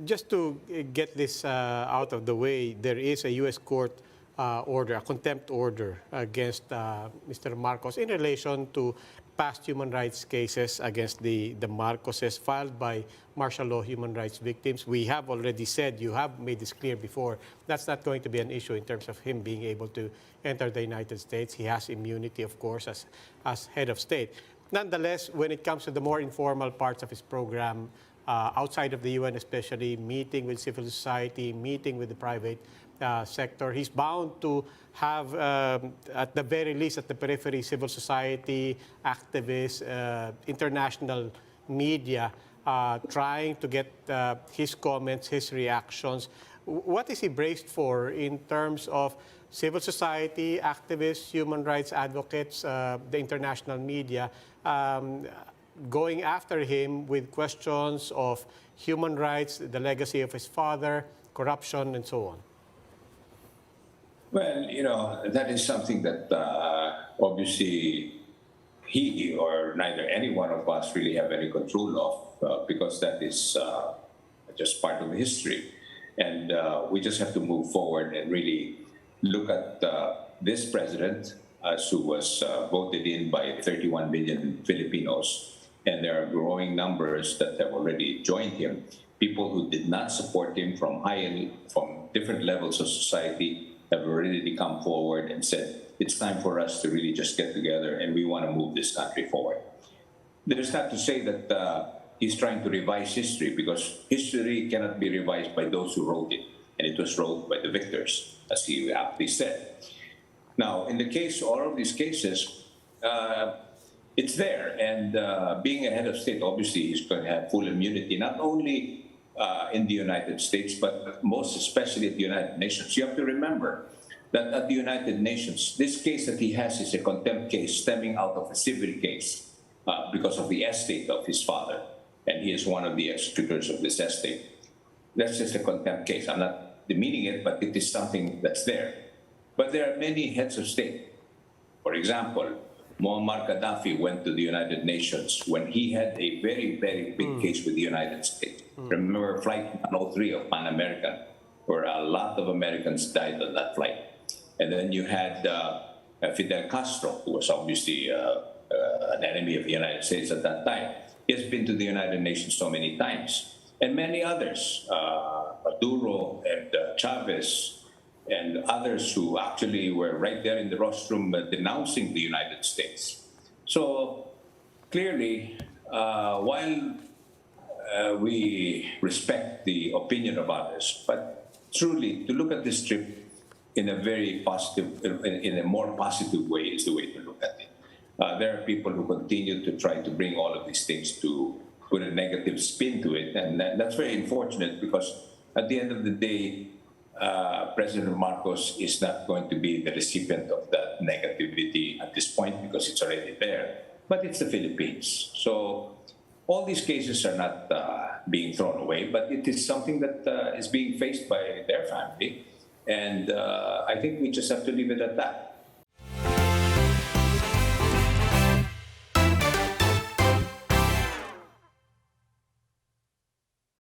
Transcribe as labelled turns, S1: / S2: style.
S1: just to get this out of the way, there is a U.S. court order, a contempt order against Mr. Marcos in relation to past human rights cases against the Marcoses filed by martial law human rights victims. We have already said, you have made this clear before, that's not going to be an issue in terms of him being able to enter the United States. He has immunity, of course, as head of state. Nonetheless, when it comes to the more informal parts of his program, outside of the UN especially, meeting with civil society, meeting with the private sector, he's bound to have, at the very least, at the periphery, civil society, activists, international media, trying to get his comments, his reactions. What is he braced for in terms of civil society, activists, human rights advocates, the international media, going after him with questions of human rights, the legacy of his father, corruption, and so on?
S2: Well, that is something that obviously he or neither any one of us really have any control of because that is just part of history. And we just have to move forward and really look at this president who was voted in by 31 million Filipinos. And there are growing numbers that have already joined him. People who did not support him from different levels of society have already come forward and said, it's time for us to really just get together and we want to move this country forward. There's not to say that he's trying to revise history, because history cannot be revised by those who wrote it, and it was wrote by the victors, as he aptly said. Now, in the case, all of these cases, it's there, and being a head of state, obviously, he's going to have full immunity, not only in the United States, but most especially at the United Nations. You have to remember that at the United Nations, this case that he has is a contempt case stemming out of a civil case because of the estate of his father, and he is one of the executors of this estate. That's just a contempt case. I'm not demeaning it, but it is something that's there. But there are many heads of state. For example, Muammar Gaddafi went to the United Nations when he had a very, very big case with the United States. Remember Flight 103 of Pan American, where a lot of Americans died on that flight. And then you had Fidel Castro, who was obviously an enemy of the United States at that time. He has been to the United Nations so many times. And many others, Maduro and Chavez, and others who actually were right there in the rostrum denouncing the United States. So clearly, while we respect the opinion of others, but truly to look at this trip in a very positive, in a more positive way is the way to look at it. There are people who continue to try to bring all of these things to put a negative spin to it, and that's very unfortunate, because at the end of the day, President Marcos is not going to be the recipient of that negativity at this point, because it's already there. But it's the Philippines. So all these cases are not being thrown away, but it is something that is being faced by their family. And I think we just have to leave it at that.